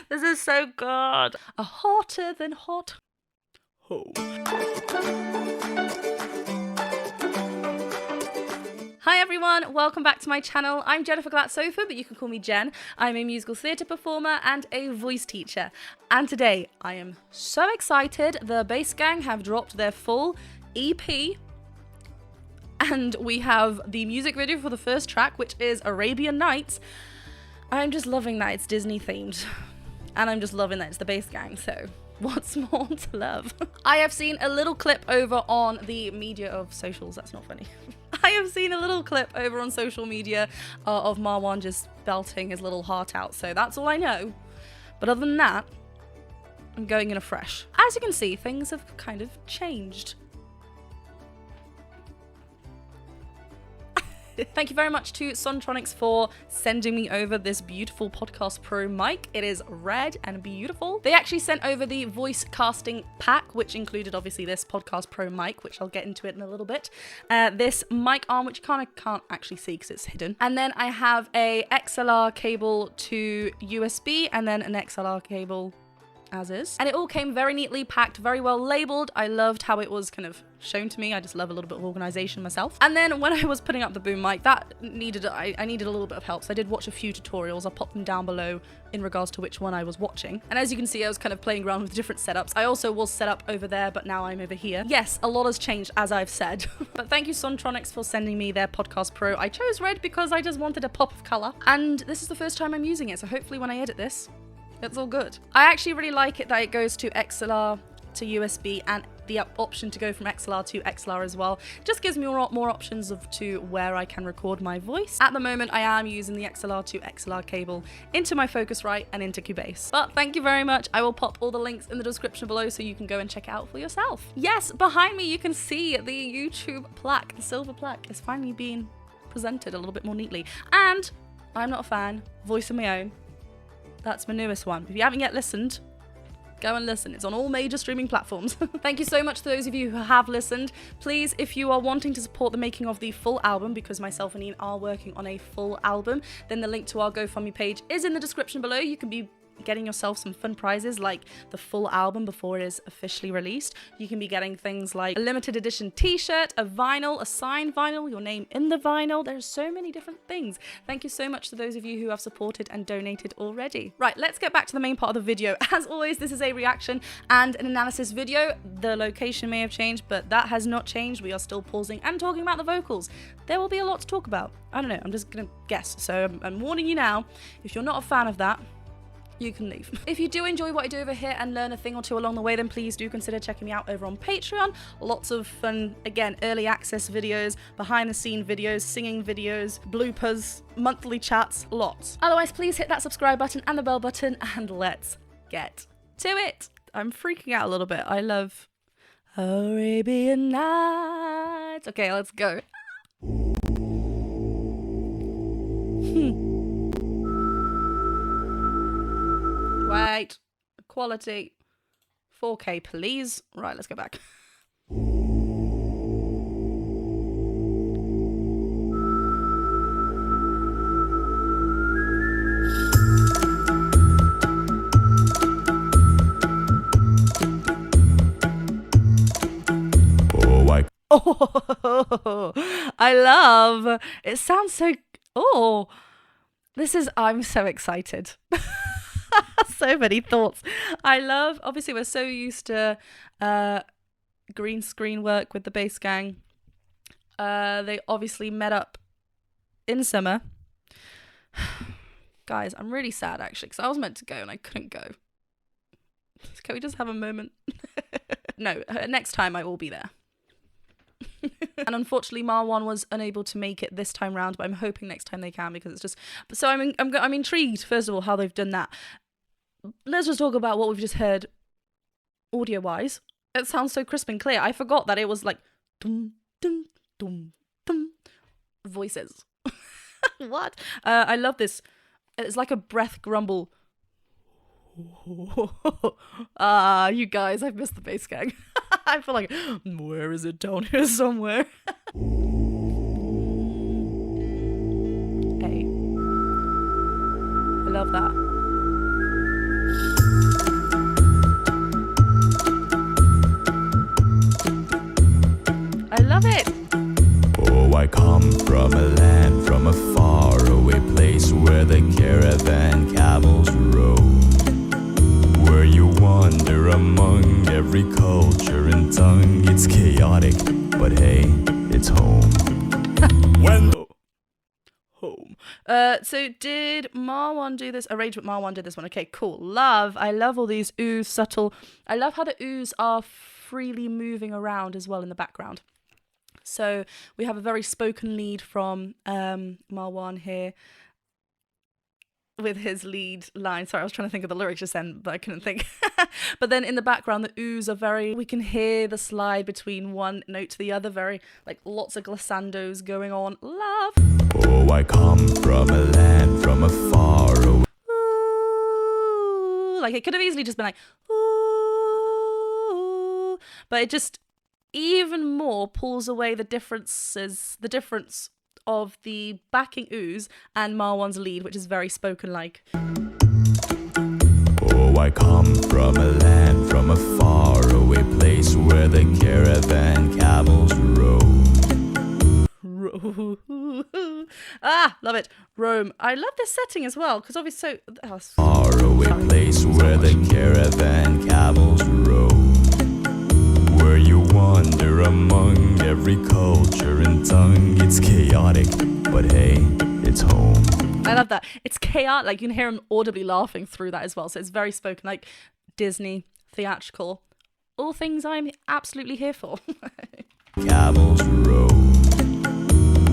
This is so good. A hotter than hot. Ho. Hi everyone, welcome back to my channel. I'm Jennifer Glatzhofer, but you can call me Jen. I'm a musical theatre performer and a voice teacher. And today I am so excited. The Bass Gang have dropped their full EP. And we have the music video for the first track, which is Arabian Nights. I'm just loving that it's Disney themed. And I'm just loving that it's the Bass Gang, so what's more to love? I have seen a little clip over on the media of socials. That's not funny. I have seen a little clip over on social media of Marwan just belting his little heart out. So that's all I know. But other than that, I'm going in afresh. As you can see, things have kind of changed. Thank you very much to Sontronics for sending me over this beautiful Podcast Pro mic. It is red and beautiful. They actually sent over the voice casting pack, which included obviously this Podcast Pro mic, which I'll get into it in a little bit. This mic arm, which you kind of can't actually see because it's hidden. And then I have a XLR cable to USB and then an XLR cable as is. And it all came very neatly packed, very well labeled. I loved how it was kind of shown to me. I just love a little bit of organization myself. And then when I was putting up the boom mic, that needed, I needed a little bit of help. So I did watch a few tutorials. I'll pop them down below in regards to which one I was watching. And as you can see, I was kind of playing around with different setups. I also was set up over there, but now I'm over here. Yes, a lot has changed, as I've said. But thank you, Sontronics, for sending me their Podcast Pro. I chose red because I just wanted a pop of color. And this is the first time I'm using it. So hopefully when I edit this, it's all good. I actually really like it that it goes to XLR to USB and the option to go from XLR to XLR as well. Just gives me more options to where I can record my voice. At the moment, I am using the XLR to XLR cable into my Focusrite and into Cubase. But thank you very much. I will pop all the links in the description below so you can go and check it out for yourself. Yes, behind me you can see the YouTube plaque. The silver plaque is finally being presented a little bit more neatly. And I'm not a fan. Voice of my own. That's my newest one. If you haven't yet listened, go and listen. It's on all major streaming platforms. Thank you so much to those of you who have listened. Please, if you are wanting to support the making of the full album, because myself and Ian are working on a full album, then the link to our GoFundMe page is in the description below. You can be getting yourself some fun prizes like the full album before it is officially released. You can be getting things like a limited edition t-shirt, a vinyl, a signed vinyl, your name in the vinyl. There's so many different things. Thank you so much to those of you who have supported and donated already. Right, let's get back to the main part of the video. As always, this is a reaction and an analysis video. The location may have changed, but that has not changed. We are still pausing and talking about the vocals. There will be a lot to talk about. I don't know, I'm just gonna guess. So I'm warning you now, if you're not a fan of that, you can leave. If you do enjoy what I do over here and learn a thing or two along the way, then please do consider checking me out over on Patreon. Lots of fun, again, early access videos, behind the scene videos, singing videos, bloopers, monthly chats, lots. Otherwise, please hit that subscribe button and the bell button and let's get to it. I'm freaking out a little bit. I love Arabian Nights. Okay, let's go. Wait, quality, 4K please. Right, let's go back. Oh, I love, it sounds so, oh, I'm so excited. So many thoughts. I love, obviously we're so used to green screen work with the Bass Gang. They obviously met up in summer. Guys, I'm really sad actually because I was meant to go and I couldn't go. Can we just have a moment? No, next time I will be there. And unfortunately Marwan was unable to make it this time round, but I'm hoping next time they can because it's just, so I'm intrigued first of all how they've done that. Let's just talk about what we've just heard audio wise. It sounds so crisp and clear. I forgot that it was like dum dum dum dum voices. What? I love this. It's like a breath grumble. You guys, I've missed the Bass Gang. I feel like, where is it? Down here somewhere. Hey. I love that. wander among every culture and tongue. It's chaotic, but hey, it's home. When home. So did Marwan do this? Arrangement Marwan did this one. Okay, cool. I love all these oohs, subtle. I love how the oohs are freely moving around as well in the background. So we have a very spoken lead from Marwan here with his lead line. Sorry, I was trying to think of the lyrics just then, but I couldn't think. But then in the background, the oohs are very, we can hear the slide between one note to the other, very, like, lots of glissandos going on. Love. Oh, I come from a land from afar away. Ooh. Like, it could have easily just been like, ooh. But it just even more pulls away the difference of the backing oohs and Marwan's lead, which is very spoken-like. Oh, I come from a land from a faraway place where the caravan camels roam. Love it. Rome. I love this setting as well, because obviously Faraway place where the caravan camels roam. Where you wander among every culture and tongue. It's chaotic, but hey, it's home. I love that. It's chaotic. Like, you can hear him audibly laughing through that as well. So it's very spoken, like Disney, theatrical. All things I'm absolutely here for. Camels roam.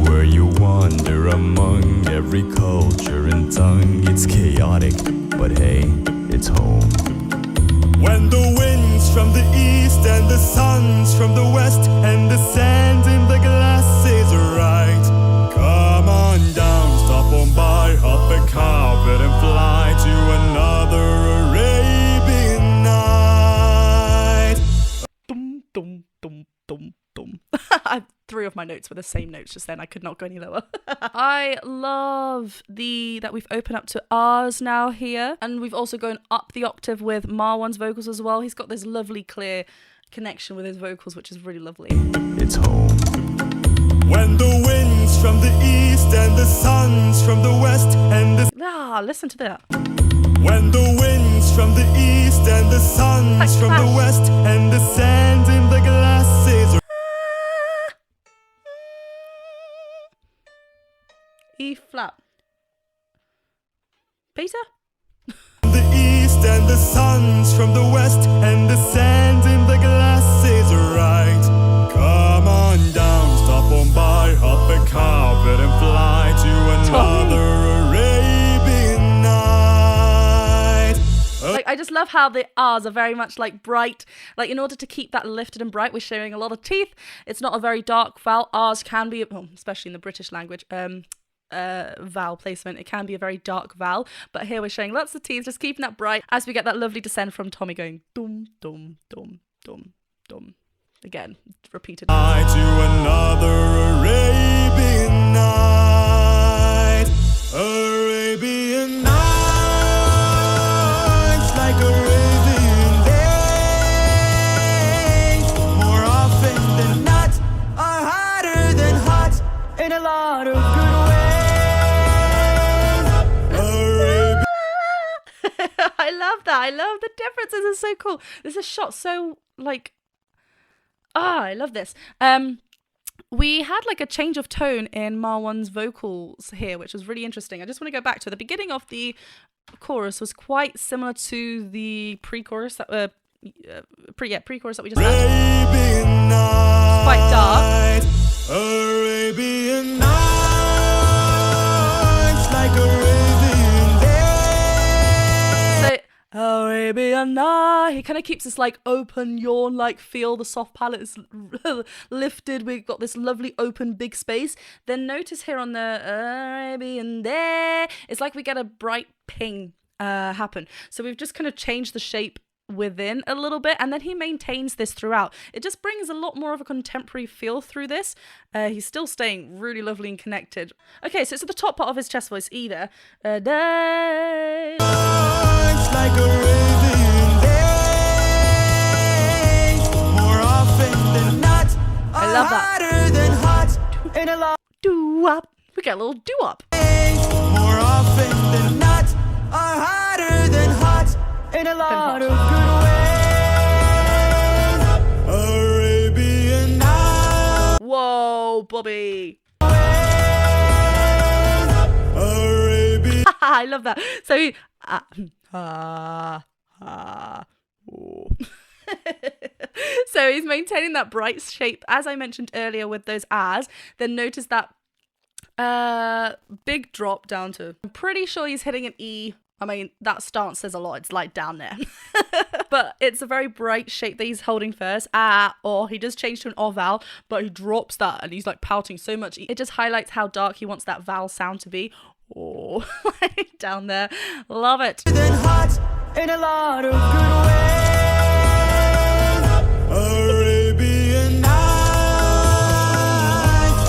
Where you wander among every culture and tongue. It's chaotic, but hey, it's home. When the winds from the east and the suns from the west and the sand in the glasses are right. Come on down, stop on by, hop a carpet and fly to another Arabian night. Dum, dum, dum, dum, dum. Three of my notes were the same notes just then. I could not go any lower. I love that we've opened up to R's now here. And we've also gone up the octave with Marwan's vocals as well. He's got this lovely clear connection with his vocals, which is really lovely. It's home. When the winds from the east and the suns from the west and the... listen to that. When the winds from the east and the suns from the west and the sand in the glasses are... E flat. Peter? The east and the suns from the west and the sand in the glasses are right. Come on down, stop on by, hop a carpet and fly to another Arabian night. Like, I just love how the R's are very much like bright. Like, in order to keep that lifted and bright, we're showing a lot of teeth. It's not a very dark vowel. R's can be, especially in the British language, vowel placement, it can be a very dark vowel, but here we're showing lots of teeth, just keeping that bright as we get that lovely descent from Tommy going dum dum dum dum dum again, repeated. To another Arabian night, Arabian nights, like Arabian days, more often than not, are hotter than hot in a lot of good ways. I love that. I love the differences. It's so cool. This is shot so like, I love this. We had like a change of tone in Marwan's vocals here, which was really interesting. I just want to go back to the beginning of the chorus was quite similar to the pre-chorus that pre-chorus that we just had. It's quite dark. Arabian nights, like Arabian days. So Arabian night. He kind of keeps this like open yawn like feel. The soft palate is lifted. We've got this lovely open big space. Then notice here on the Arabian day, it's like we get a bright ping happen. So we've just kind of changed the shape within a little bit, and then he maintains this throughout. It just brings a lot more of a contemporary feel through this. He's still staying really lovely and connected. Okay, so it's at the top part of his chest voice either. Day. Like Arabian days, more often than not, I love that. Hotter than hot in a lot. Doo-wop. We get a little doo-wop. More often than not, are hotter than hot in a lot of good ways. Oh, Bobby. I love that. So he, so he's maintaining that bright shape, as I mentioned earlier with those ahs. Then notice that big drop down to, I'm pretty sure he's hitting an E. I mean, that stance says a lot. It's like down there. But it's a very bright shape that he's holding first. Or he does change to an O vowel, but he drops that and he's like pouting so much. It just highlights how dark he wants that vowel sound to be. Oh, down there. Love it. Hot in a lot of good ways. Arabian Nights,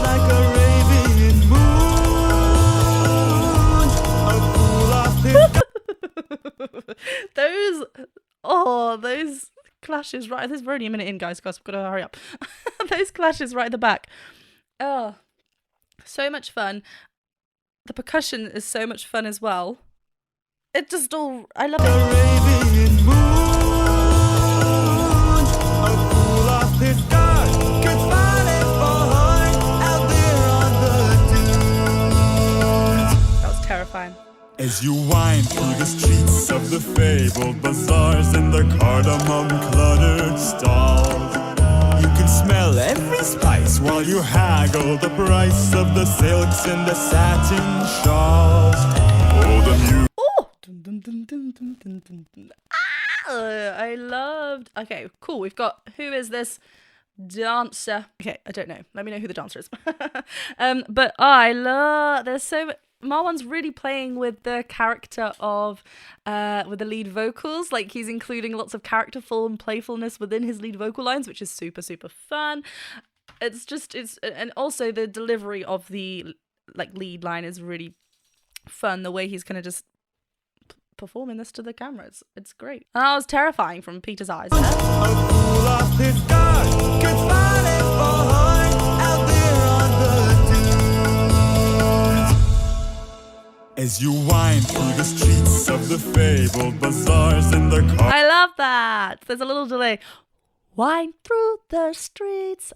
like Arabian moon, a fool off those clashes right. There's already a minute in, guys. I've got to hurry up. Those clashes right at the back. Oh, so much fun. The percussion is so much fun as well. It just all, I love it. Arabian moon, a fool off his guard, could find it behind out there on the dunes. That was terrifying. As you wind through the streets of the fabled bazaars and the cardamom cluttered stalls, you can smell every spice while you haggle the price of the silks and the satin shawls. Oh, the music. I loved. Okay, cool. We've got, who is this dancer? Okay, I don't know. Let me know who the dancer is. But I love. There's so much. Marwan's really playing with the character of, with the lead vocals. Like, he's including lots of characterful and playfulness within his lead vocal lines, which is super, super fun. And also the delivery of the, like, lead line is really fun. The way he's kind of just performing this to the camera. It's great. And that was terrifying from Peter's eyes. A fool off his guard, could find it behind out there on the dunes. As you wind through the streets of the fabled bazaars and the I love that. There's a little delay. Wind through the streets.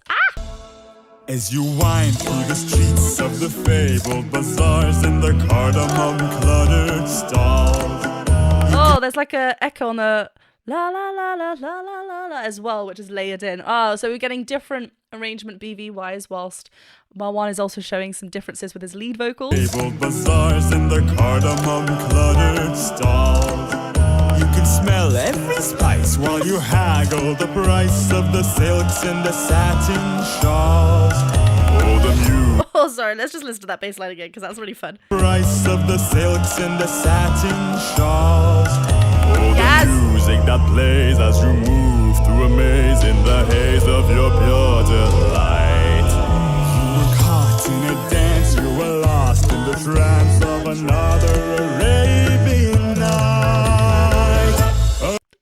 As you wind through the streets of the fabled bazaars and the cardamom cluttered stalls. Oh, there's like a echo on the la la la la la la la la as well, which is layered in. Oh, so we're getting different arrangement BV-wise, whilst Marwan is also showing some differences with his lead vocals. Fabled bazaars and the cardamom cluttered stalls. You can smell every spice while you haggle the price of the silks and the satin shawls. Oh, the music. Oh, sorry. Let's just listen to that bass line again because that's really fun. Price of the silks and the satin shawls. Oh, the music that plays as you move through a maze in the haze of your pure delight. You were caught in a dance, you were lost in the trance of another Arabian night.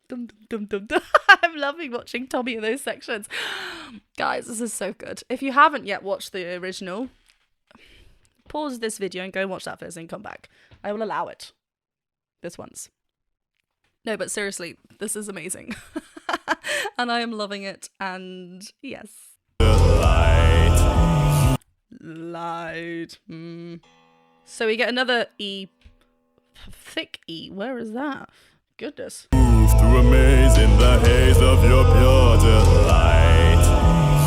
Dum, dum, dum, dum. I'm loving watching Tommy in those sections. Guys, this is so good. If you haven't yet watched the original, pause this video and go and watch that first and come back. I will allow it. This once. No, but seriously, this is amazing. And I am loving it. And yes. Light. So we get another E. Thick E. Where is that? Goodness. Move through a maze in the haze of your pure delight.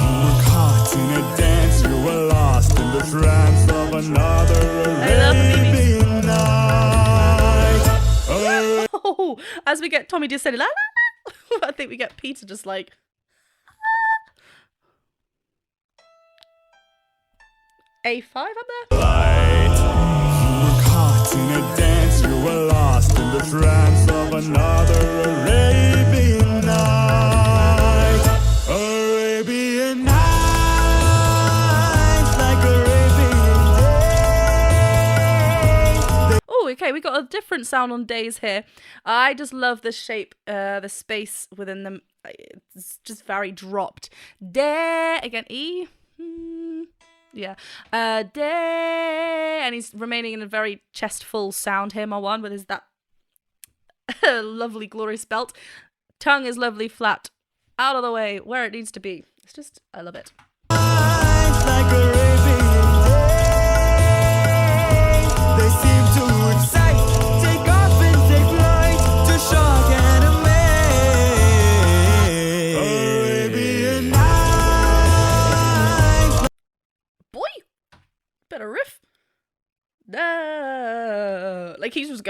You were caught in a dance, you were lost in the trance of another Arabian night. Oh, as we get Tommy just said la la la. I think we get Peter just like A5 up there. Light. You were caught in a dance, you were lost in the trance of another Arabian night. Arabian nights, like Arabian days. Oh, okay, we got a different sound on days here. I just love the shape, the space within them. It's just very dropped. Day again, E. Yeah. Day, and he's remaining in a very chest-full sound here, Marwan, with his that lovely glorious belt. Tongue is lovely flat, out of the way, where it needs to be. It's just, I love it. Like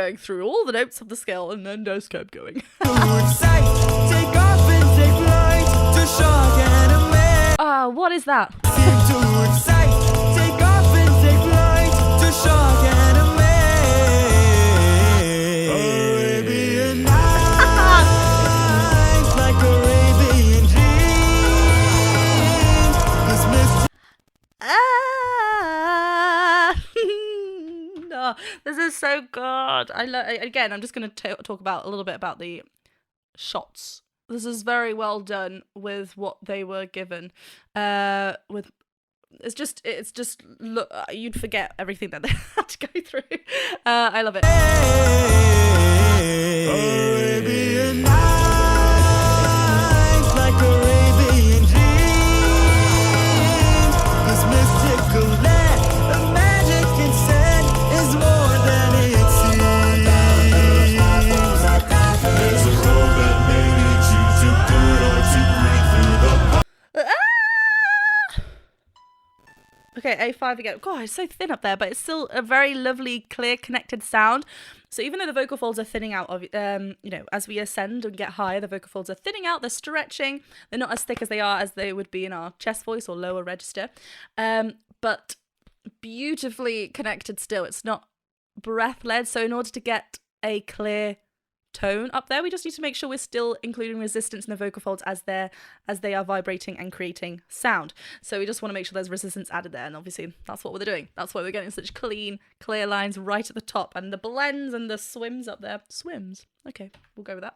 going through all the notes of the scale and then just kept going. Take off and take flight to shock and amaze. What is that? Seem to excite. Take off and take flight to shock and amaze. Arabian Nights, like Arabian dreams. This mystic. Oh, this is so good. Again, I'm just going to talk about a little bit about the shots. This is very well done with what they were given. It's just look, you'd forget everything that they had to go through. I love it. Arabian Nights, like Arabian dreams. This mystical land of magic and sin is more than it seems. There's a road that may lead you to good or to great through the. Okay, A5 again. God, it's so thin up there, but it's still a very lovely, clear, connected sound. So even though the vocal folds are thinning out, as we ascend and get higher, the vocal folds are thinning out, they're stretching. They're not as thick as they would be in our chest voice or lower register. But beautifully connected still. It's not breath-led. So in order to get a clear tone up there, we just need to make sure we're still including resistance in the vocal folds as they are vibrating and creating sound. So we just want to make sure there's resistance added there, and obviously that's what we're doing. That's why we're getting such clean, clear lines right at the top, and the blends and the swims up there. Swims. Okay, we'll go with that.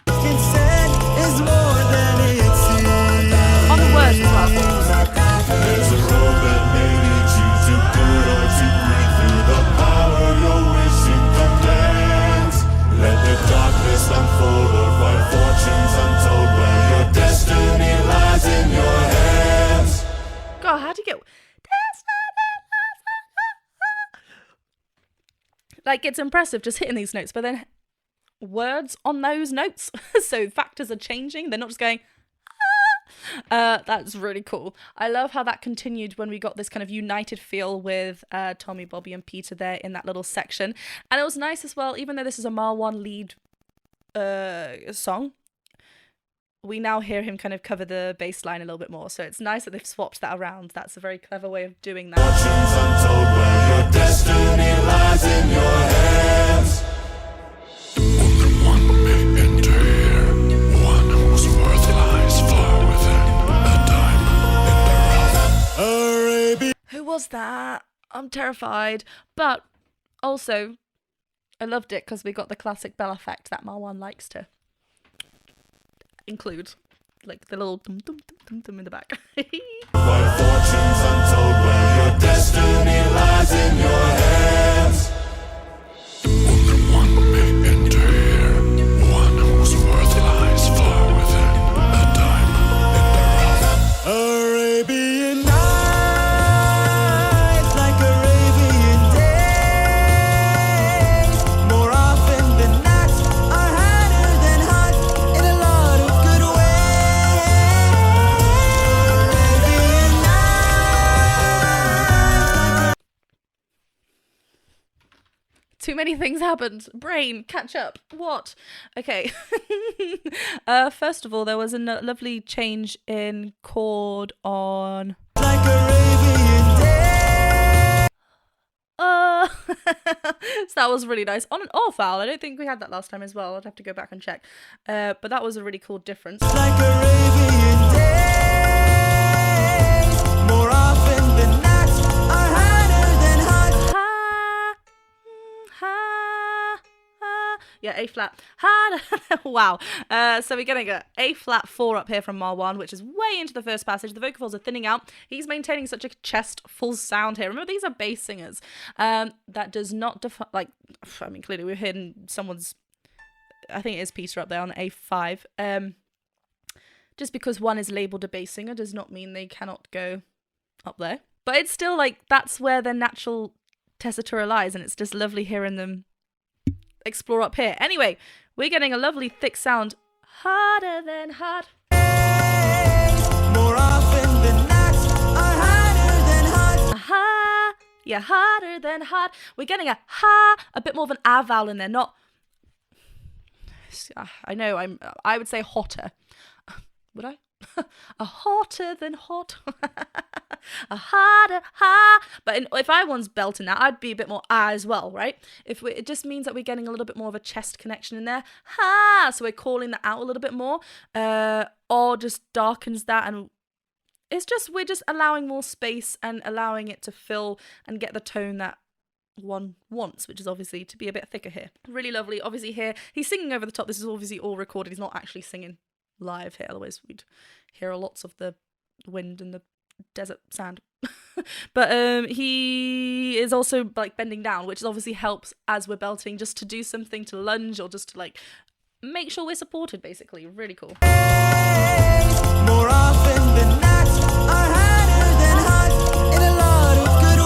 Is more than it seems. On the words as well. There's a road that may lead you to good or to great through the power your wishing commands. Let the darkness unfold or find fortunes untold where your destiny lies in your hands. God, how do you get... Like, it's impressive just hitting these notes, but then words on those notes. So factors are changing. They're not just going... That's really cool. I love how that continued when we got this kind of united feel with Tommy, Bobby and Peter there in that little section. And it was nice as well, even though this is a Marwan lead song, we now hear him kind of cover the bass line a little bit more. So it's nice that they've swapped that around. That's a very clever way of doing that. Fortunes untold where your destiny lies in your hands. Only one may enter here, one whose worth lies far within, a diamond in the rough. Arabian. Who was that? I'm terrified. But also, I loved it because we got the classic bell effect that Marwan likes to include. Like the little dum dum dum dum dum in the back. Find fortunes untold where your destiny lies in your hands. Only one may enter here, one whose worth lies far within, a diamond in the rough. Arabian Nights, like Arabian days. More often than not, are harder than hot in a lot of good ways. Arabian Nights. Too many things happened. Brain, catch up. What? Okay. First of all, there was a lovely change in chord on... Like Arabian days. So that was really nice. On an off vowel. I don't think we had that last time as well. I'd have to go back and check. But that was a really cool difference. Like Arabian days. More often than not, are harder than hot. Yeah, A flat. Ha. Wow. So we're getting a A flat 4 up here from Marwan, which is way into the first passage. The vocal folds are thinning out. He's maintaining such a chest full sound here. Remember, these are bass singers. That does not define, like, I mean, clearly we're hearing someone's, I think it is Peter up there on A5. Just because one is labelled a bass singer does not mean they cannot go up there. But it's still like, that's where their natural tessitura lies, and it's just lovely hearing them explore up here. Anyway, we're getting a lovely thick sound. Harder than hot. More often than not, are harder than hot. Aha. Yeah, harder than hard. We're getting a ha, a bit more of an a vowel in there, not. I know, I would say hotter. Would I? A hotter than hot. A harder ha. But if I was belting that, I'd be a bit more ah as well, right? It just means that we're getting a little bit more of a chest connection in there. Ha. So we're calling that out a little bit more. Or just darkens that, and we're just allowing more space and allowing it to fill and get the tone that one wants, which is obviously to be a bit thicker here. Really lovely. Obviously here he's singing over the top. This is obviously all recorded. He's not actually singing live here, otherwise we'd hear lots of the wind and the desert sand. But he is also like bending down, which obviously helps as we're belting, just to do something, to lunge, or just to like make sure we're supported, basically. Really cool. More often than not, are harder than hot in a lot of good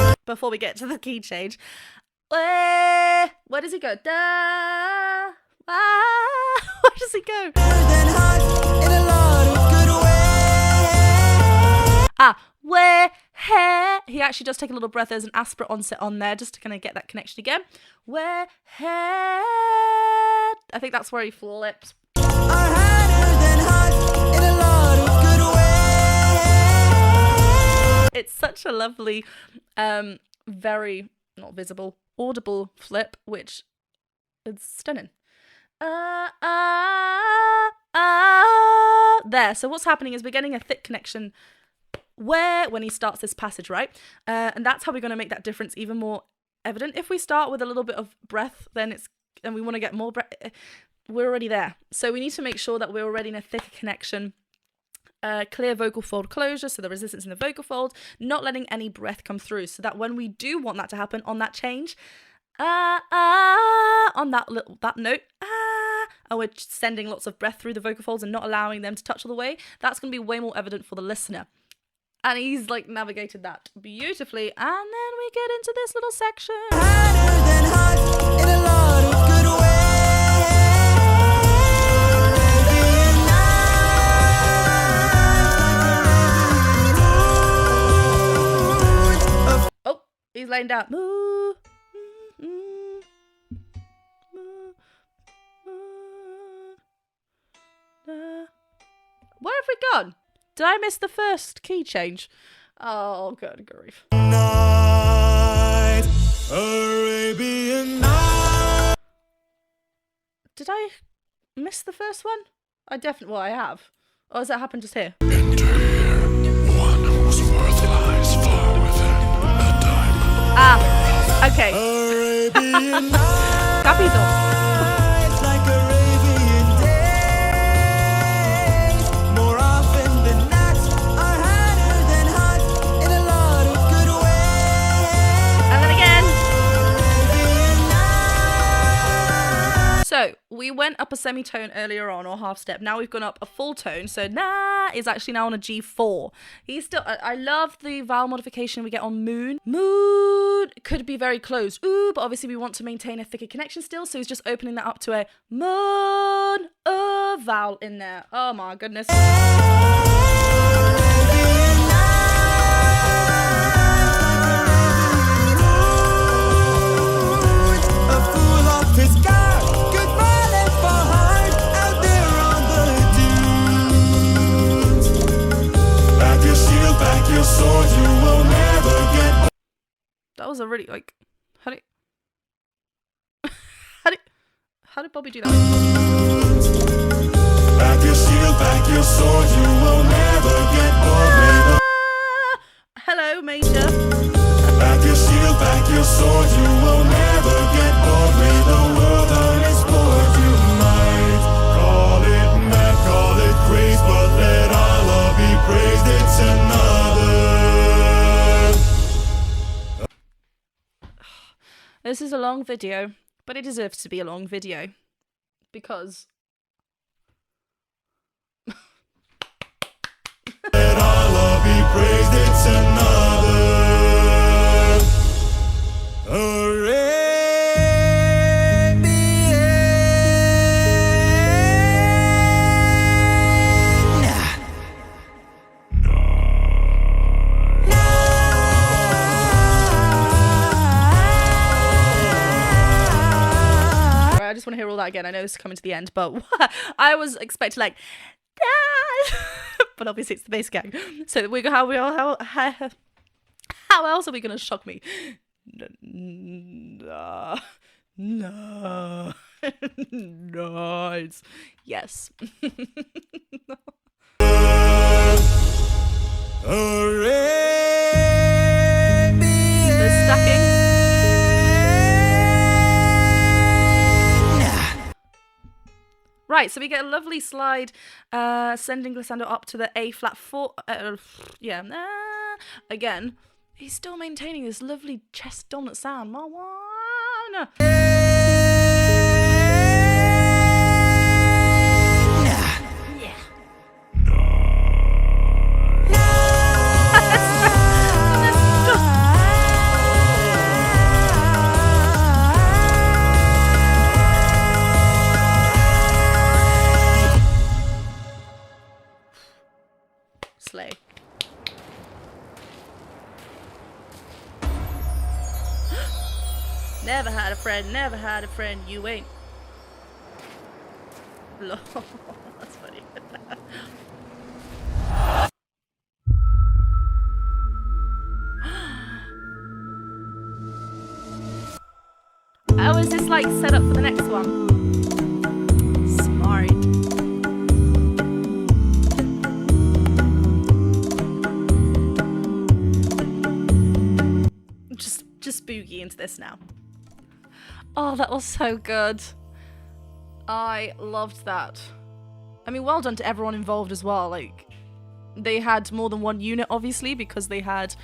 ways. Before we get to the key change, where does he go? Da. Where does he go? Where, hair. He actually does take a little breath. There's an aspirate onset on there just to kind of get that connection again. Where, hair. I think that's where he flips. It's such a lovely, very not visible, audible flip, which is stunning. There. So what's happening is we're getting a thick connection when he starts this passage, right? And that's how we're going to make that difference even more evident. If we start with a little bit of breath, and we want to get more breath, we're already there. So we need to make sure that we're already in a thicker connection. Clear vocal fold closure, so the resistance in the vocal fold, not letting any breath come through, so that when we do want that to happen on that change, on that note, and we're sending lots of breath through the vocal folds and not allowing them to touch all the way, that's going to be way more evident for the listener. And he's like navigated that beautifully. And then we get into this little section. Harder than hot in a lot of good ways. Oh, he's laying down. Where have we gone? Did I miss the first key change? Oh, good grief. Night, Arabian Nights. Did I miss the first one? I have. Or has that happened just here? Enter one whose worth lies far within a diamond. Okay. Arabian Nights. Capito. Like Arabian days, more often than not, are harder than hot in a lot of good ways. And then again. So we went up a semitone earlier on, or half step. Now we've gone up a full tone. So na is actually now on a G4. He's still. I love the vowel modification we get on moon. Moon could be very close. Ooh, but obviously we want to maintain a thicker connection still. So he's just opening that up to a moon. Vowel in there. Oh my goodness. A fool off his guard, goodbye left for hard out there on the dunes. Back your shield, back your sword, you will never get. That was a really like. How did Bobby do that? Back your shield, back your sword, you will never get bored with. Hello, Major. Back your shield, back your sword, you will never get bored with the world on its board. You might call it mad, call it craze, but let Allah be praised. It's another. This is a long video, but it deserves to be a long video because Let Allah be praised. It's another. just want to hear all that again. I know this is coming to the end, but I was expecting like, but obviously it's the bass gang. So how else are we gonna shock me? No. Nice. Yes. The stacking. Right, so we get a lovely slide, sending glissando up to the A flat 4. Again, he's still maintaining this lovely chest dominant sound. Marwan. Slay. Never had a friend, you ain't. Lol, that's funny. Oh, is this like set up for the next one? Smart. Just boogie into this now. Oh, that was so good. I loved that. I mean, well done to everyone involved as well. Like, they had more than one unit, obviously, because they had,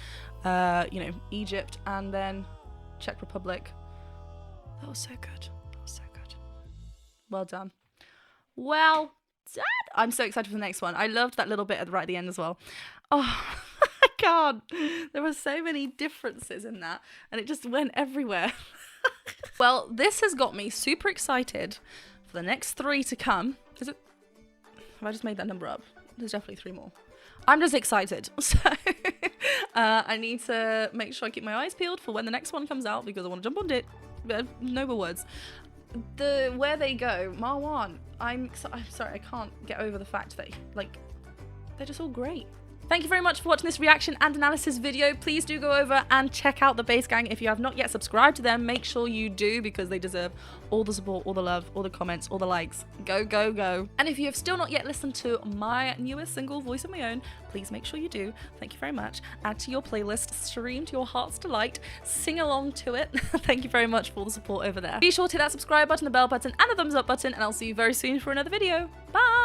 Egypt and then Czech Republic. That was so good. That was so good. Well done. Well done. I'm so excited for the next one. I loved that little bit right at the end as well. Oh, I can't. There were so many differences in that, and it just went everywhere. Well, this has got me super excited for the next 3 to come. Is it? Have I just made that number up? There's definitely 3 more. I'm just excited. So I need to make sure I keep my eyes peeled for when the next one comes out because I want to jump on it. No more words. Where they go, Marwan. I'm sorry, I can't get over the fact that they're just all great. Thank you very much for watching this reaction and analysis video. Please do go over and check out the Bass Gang. If you have not yet subscribed to them, make sure you do because they deserve all the support, all the love, all the comments, all the likes. Go, go, go. And if you have still not yet listened to my newest single, Voice of My Own, please make sure you do. Thank you very much. Add to your playlist, stream to your heart's delight, sing along to it. Thank you very much for all the support over there. Be sure to hit that subscribe button, the bell button, and the thumbs up button, and I'll see you very soon for another video. Bye!